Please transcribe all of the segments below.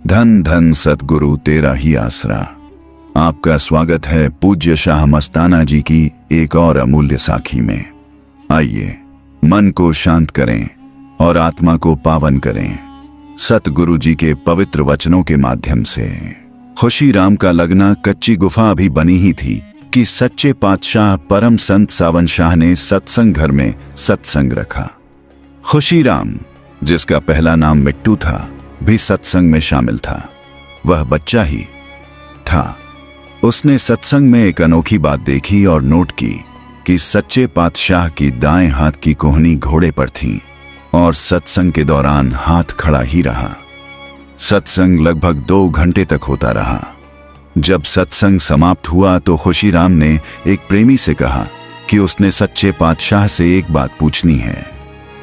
धन धन सतगुरु तेरा ही आसरा। आपका स्वागत है पूज्य शाह मस्ताना जी की एक और अमूल्य साखी में। आइए मन को शांत करें और आत्मा को पावन करें सतगुरु जी के पवित्र वचनों के माध्यम से। खुशीराम का लगना कच्ची गुफा अभी बनी ही थी कि सच्चे पातशाह परम संत सावन शाह ने सत्संग घर में सत्संग रखा। खुशीराम, जिसका पहला नाम मिट्टू था, भी सत्संग में शामिल था। वह बच्चा ही था। उसने सत्संग में एक अनोखी बात देखी और नोट की कि सच्चे पातशाह की दाएं हाथ की कोहनी घोड़े पर थी और सत्संग के दौरान हाथ खड़ा ही रहा। सत्संग लगभग 2 घंटे तक होता रहा। जब सत्संग समाप्त हुआ तो खुशीराम ने एक प्रेमी से कहा कि उसने सच्चे पातशाह से एक बात पूछनी है।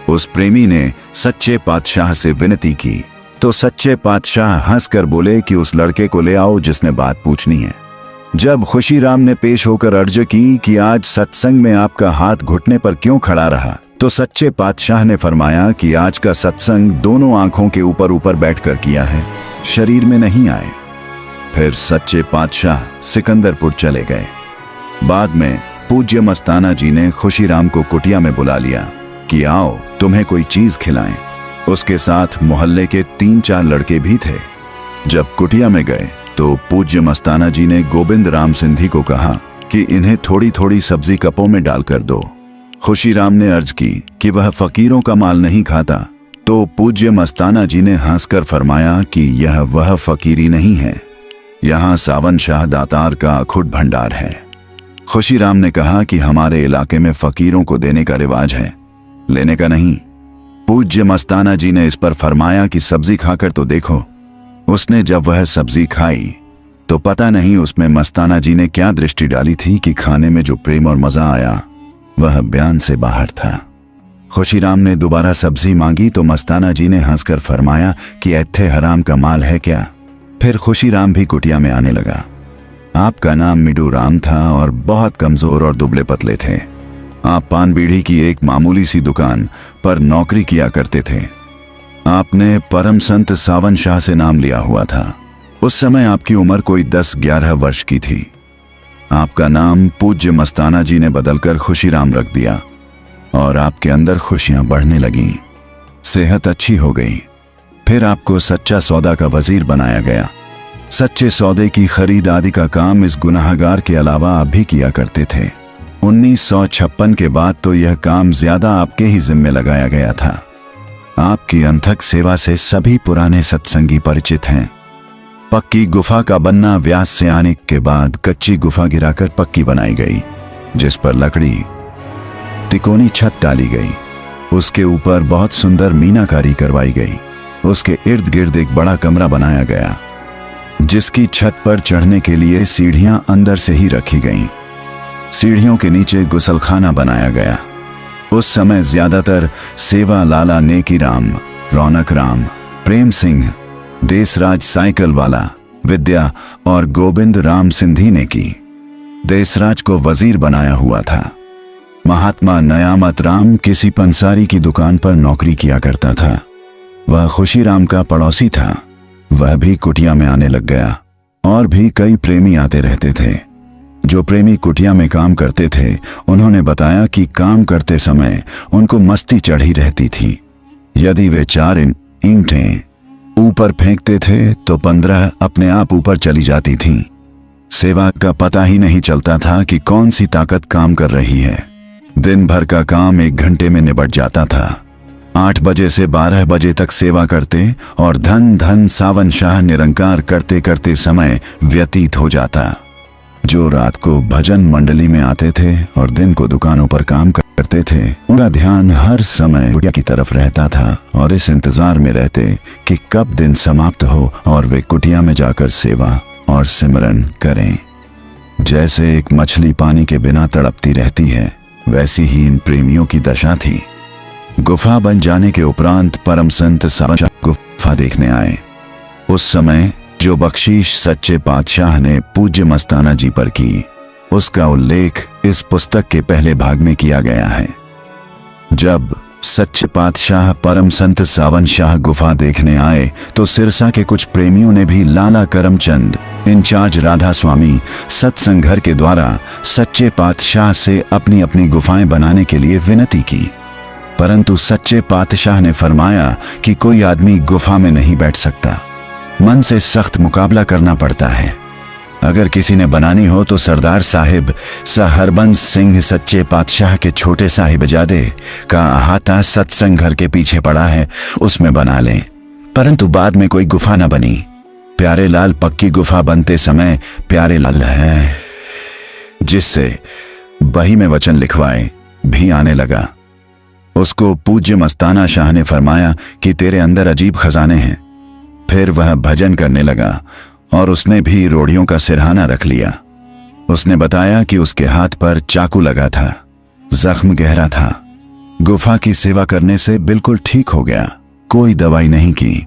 उस प्रेमी ने सच्चे पातशाह से विनती की तो सच्चे पातशाह हंसकर बोले कि उस लड़के को ले आओ जिसने बात पूछनी है। जब खुशीराम ने पेश होकर अर्ज की कि आज सत्संग में आपका हाथ घुटने पर क्यों खड़ा रहा, तो सच्चे पातशाह ने फरमाया कि आज का सत्संग दोनों आंखों के ऊपर ऊपर बैठकर किया है, शरीर में नहीं आए। फिर सच्चे पातशाह सिकंदरपुर चले गए। बाद में पूज्य मस्ताना जी ने खुशीराम को कुटिया में बुला लिया कि आओ तुम्हें कोई चीज खिलाएं। उसके साथ मोहल्ले के 3-4 लड़के भी थे। जब कुटिया में गए तो पूज्य मस्ताना जी ने गोविंद राम सिंधी को कहा कि इन्हें थोड़ी थोड़ी सब्जी कपों में डालकर दो। खुशीराम ने अर्ज की कि वह फकीरों का माल नहीं खाता, तो पूज्य मस्ताना जी ने हंसकर फरमाया कि यह वह फकीरी नहीं है, यहाँ सावन शाह दातार का अखुट भंडार है। खुशीराम ने कहा कि हमारे इलाके में फकीरों को देने का रिवाज है, लेने का नहीं। पूज्य मस्ताना जी ने इस पर फरमाया कि सब्जी खाकर तो देखो। उसने जब वह सब्जी खाई तो पता नहीं उसमें मस्ताना जी ने क्या दृष्टि डाली थी कि खाने में जो प्रेम और मजा आया वह बयान से बाहर था। खुशीराम ने दोबारा सब्जी मांगी तो मस्ताना जी ने हंसकर फरमाया कि ऐथे हराम का माल है क्या। फिर खुशीराम भी कुटिया में आने लगा। आपका नाम मिडू राम था और बहुत कमजोर और दुबले पतले थे। आप पान बीड़ी की एक मामूली सी दुकान पर नौकरी किया करते थे। आपने परम संत सावन शाह से नाम लिया हुआ था। उस समय आपकी उम्र कोई 10-11 वर्ष की थी। आपका नाम पूज्य मस्ताना जी ने बदलकर खुशीराम रख दिया और आपके अंदर खुशियां बढ़ने लगीं। सेहत अच्छी हो गई। फिर आपको सच्चा सौदा का वजीर बनाया गया। सच्चे सौदे की खरीद आदि का काम इस गुनाहगार के अलावा आप भी किया करते थे। 1956 के बाद तो यह काम ज्यादा आपके ही जिम्मे लगाया गया था। आपकी अनथक सेवा से सभी पुराने सत्संगी परिचित हैं। पक्की गुफा का बनना व्यास से आने के बाद कच्ची गुफा गिराकर पक्की बनाई गई, जिस पर लकड़ी तिकोनी छत डाली गई। उसके ऊपर बहुत सुंदर मीनाकारी करवाई गई। उसके इर्द गिर्द एक बड़ा कमरा बनाया गया, जिसकी छत पर चढ़ने के लिए सीढ़ियां अंदर से ही रखी गईं। सीढ़ियों के नीचे गुसलखाना बनाया गया। उस समय ज्यादातर सेवा लाला नेकी राम, रौनक राम, प्रेम सिंह, देसराज साइकिल वाला, विद्या और गोविंद राम सिंधी ने की। देसराज को वजीर बनाया हुआ था। महात्मा नयामत राम किसी पंसारी की दुकान पर नौकरी किया करता था। वह खुशीराम का पड़ोसी था। वह भी कुटिया में आने लग गया और भी कई प्रेमी आते रहते थे। जो प्रेमी कुटिया में काम करते थे उन्होंने बताया कि काम करते समय उनको मस्ती चढ़ी रहती थी। यदि वे 4 ईंटें ऊपर फेंकते थे तो 15 अपने आप ऊपर चली जाती थीं। सेवा का पता ही नहीं चलता था कि कौन सी ताकत काम कर रही है। दिन भर का काम 1 घंटे में निबट जाता था। 8 बजे से 12 बजे तक सेवा करते और धन धन सावन शाह निरंकार करते करते समय व्यतीत हो जाता। जो रात को भजन मंडली में आते थे और दिन को दुकानों पर काम करते थे, उनका ध्यान हर समय कुटिया की तरफ रहता था और इस इंतजार में रहते कि कब दिन समाप्त हो और वे कुटिया में जाकर सेवा और सिमरन करें। जैसे एक मछली पानी के बिना तड़पती रहती है, वैसी ही इन प्रेमियों की दशा थी। गुफा बन जाने के उपरांत परम संत सावन शाह गुफा देखने आए। उस समय जो बख्शीश सच्चे पातशाह ने पूज्य मस्ताना जी पर की, उसका उल्लेख इस पुस्तक के पहले भाग में किया गया है। जब सच्चे पातशाह परम संत सावन शाह गुफा देखने आए तो सिरसा के कुछ प्रेमियों ने भी लाला करमचंद इंचार्ज राधा स्वामी सत्संग घर के द्वारा सच्चे पातशाह से अपनी अपनी गुफाएं बनाने के लिए विनती की, परंतु सच्चे पातशाह ने फरमाया कि कोई आदमी गुफा में नहीं बैठ सकता, मन से सख्त मुकाबला करना पड़ता है। अगर किसी ने बनानी हो तो सरदार साहिब हरबंस सिंह सच्चे पातशाह के छोटे साहिबजादे का अहाता सत्संग घर के पीछे पड़ा है, उसमें बना लें। परंतु बाद में कोई गुफा न बनी। प्यारे लाल पक्की गुफा बनते समय प्यारे लाल है, जिससे बही में वचन लिखवाए भी आने लगा। उसको पूज्य मस्ताना शाह ने फरमाया कि तेरे अंदर अजीब खजाने हैं। फिर वह भजन करने लगा और उसने भी रोड़ियों का सिरहाना रख लिया। उसने बताया कि उसके हाथ पर चाकू लगा था, जख्म गहरा था। गुफा की सेवा करने से बिल्कुल ठीक हो गया, कोई दवाई नहीं की।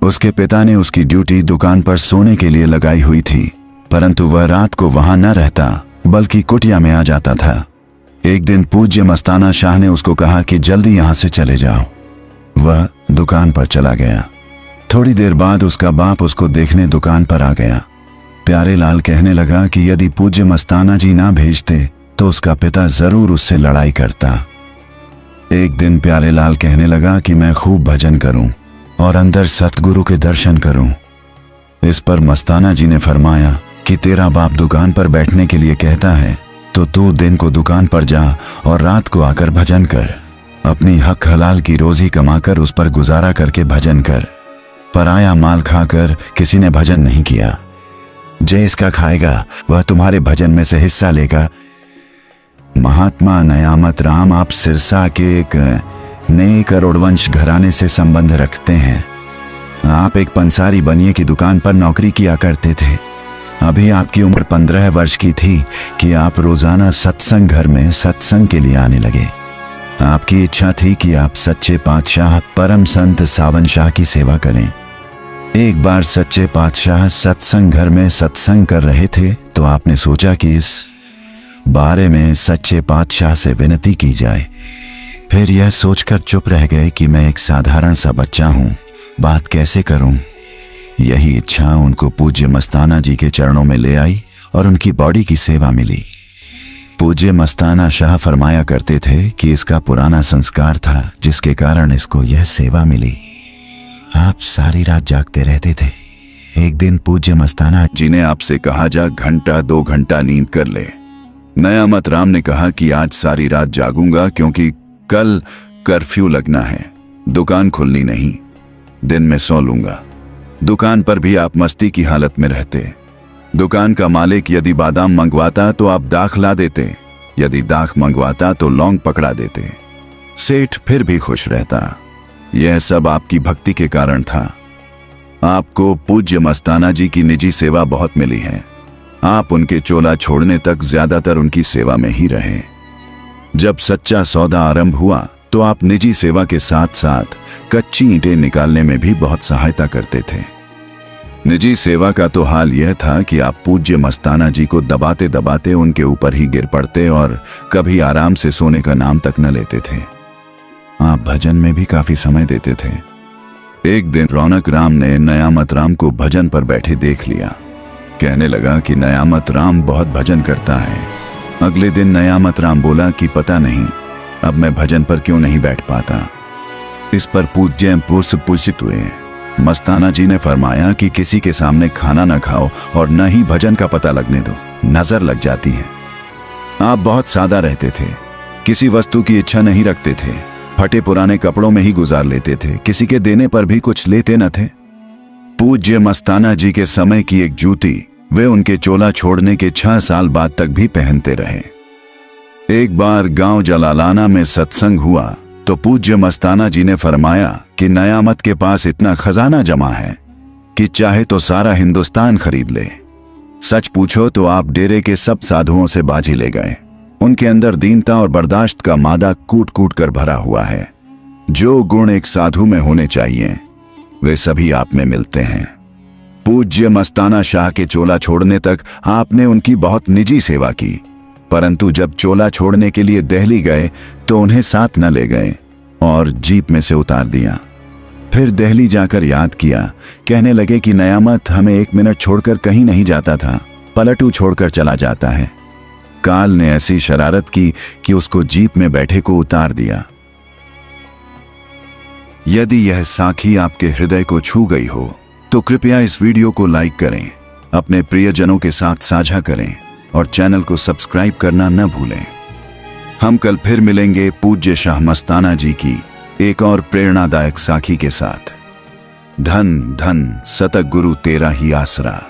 उसके पिता ने उसकी ड्यूटी दुकान पर सोने के लिए लगाई हुई थी, परंतु वह रात को वहां न रहता बल्कि कुटिया में आ जाता था। एक दिन पूज्य मस्ताना शाह ने उसको कहा कि जल्दी यहां से चले जाओ। वह दुकान पर चला गया। थोड़ी देर बाद उसका बाप उसको देखने दुकान पर आ गया। प्यारे लाल कहने लगा कि यदि पूज्य मस्ताना जी ना भेजते तो उसका पिता जरूर उससे लड़ाई करता। एक दिन प्यारे लाल कहने लगा कि मैं खूब भजन करूं और अंदर सतगुरु के दर्शन करूं। इस पर मस्ताना जी ने फरमाया कि तेरा बाप दुकान पर बैठने के लिए कहता है तो तू दिन को दुकान पर जा और रात को आकर भजन कर। अपनी हक हलाल की रोजी कमाकर उस पर गुजारा करके भजन कर। पराया माल खाकर किसी ने भजन नहीं किया। जे इसका खाएगा वह तुम्हारे भजन में से हिस्सा लेगा। महात्मा नयामत राम आप सिरसा के एक नए करोड़वंश घराने से संबंध रखते हैं। आप एक पंसारी बनिए की दुकान पर नौकरी किया करते थे। अभी आपकी उम्र 15 वर्ष की थी कि आप रोजाना सत्संग घर में सत्संग के लिए आने लगे। आपकी इच्छा थी कि आप सच्चे पातशाह परम संत सावन शाह की सेवा करें। एक बार सच्चे पातशाह सत्संग घर में सत्संग कर रहे थे तो आपने सोचा कि इस बारे में सच्चे पातशाह से विनती की जाए। फिर यह सोचकर चुप रह गए कि मैं एक साधारण सा बच्चा हूं, बात कैसे करूं। यही इच्छा उनको पूज्य मस्ताना जी के चरणों में ले आई और उनकी बॉडी की सेवा मिली। पूज्य मस्ताना शाह फरमाया करते थे कि इसका पुराना संस्कार था जिसके कारण इसको यह सेवा मिली। आप सारी रात जागते रहते थे। एक दिन पूज्य मस्ताना जी ने आपसे कहा जा घंटा 2 घंटा नींद कर ले। नयामत राम ने कहा कि आज सारी रात जागूंगा क्योंकि कल कर्फ्यू लगना है, दुकान खुलनी नहीं, दिन में सो लूंगा। दुकान पर भी आप मस्ती की हालत में रहते। दुकान का मालिक यदि बादाम मंगवाता तो आप दाख ला देते, यदि दाख मंगवाता तो लौंग पकड़ा देते। सेठ फिर भी खुश रहता। यह सब आपकी भक्ति के कारण था। आपको पूज्य मस्ताना जी की निजी सेवा बहुत मिली है। आप उनके चोला छोड़ने तक ज्यादातर उनकी सेवा में ही रहे। जब सच्चा सौदा आरंभ हुआ तो आप निजी सेवा के साथ साथ कच्ची ईंटें निकालने में भी बहुत सहायता करते थे। निजी सेवा का तो हाल यह था कि आप पूज्य मस्ताना जी को दबाते दबाते उनके ऊपर ही गिर पड़ते और कभी आराम से सोने का नाम तक न लेते थे। आप भजन में भी काफी समय देते थे। एक दिन रौनक राम ने नयामत राम को भजन पर बैठे देख लिया। कहने लगा कि नयामत राम बहुत भजन करता है। अगले दिन नयामत राम बोला कि पता नहीं अब मैं भजन पर क्यों नहीं बैठ पाता। इस पर पूज्य पुरस्कृत हुए। मस्ताना जी ने फरमाया कि किसी के सामने खाना न खाओ और न ही भजन का पता लगने दो, नजर लग जाती है। आप बहुत सादा रहते थे, किसी वस्तु की इच्छा नहीं रखते थे, फटे पुराने कपड़ों में ही गुजार लेते थे, किसी के देने पर भी कुछ लेते न थे। पूज्य मस्ताना जी के समय की एक जूती वे उनके चोला छोड़ने के 6 साल बाद तक भी पहनते रहे। एक बार गांव जलालाना में सत्संग हुआ तो पूज्य मस्ताना जी ने फरमाया कि नयामत के पास इतना खजाना जमा है कि चाहे तो सारा हिंदुस्तान खरीद ले। सच पूछो तो आप डेरे के सब साधुओं से बाजी ले गए। उनके अंदर दीनता और बर्दाश्त का मादा कूट कूट कर भरा हुआ है। जो गुण एक साधु में होने चाहिए वे सभी आप में मिलते हैं। पूज्य मस्ताना शाह के चोला छोड़ने तक आपने उनकी बहुत निजी सेवा की, परंतु जब चोला छोड़ने के लिए दिल्ली गए तो उन्हें साथ न ले गए। और जीप में से उतार दिया। फिर दिल्ली जाकर याद किया। कहने लगे कि नयामत हमें 1 मिनट छोड़कर कहीं नहीं जाता था, पलटू छोड़कर चला जाता है। काल ने ऐसी शरारत की कि उसको जीप में बैठे को उतार दिया। यदि यह साखी आपके हृदय को छू गई हो तो कृपया इस वीडियो को लाइक करें, अपने प्रियजनों के साथ साझा करें और चैनल को सब्सक्राइब करना न भूलें। हम कल फिर मिलेंगे पूज्य शाह मस्ताना जी की एक और प्रेरणादायक साखी के साथ। धन धन सतगुरु तेरा ही आसरा।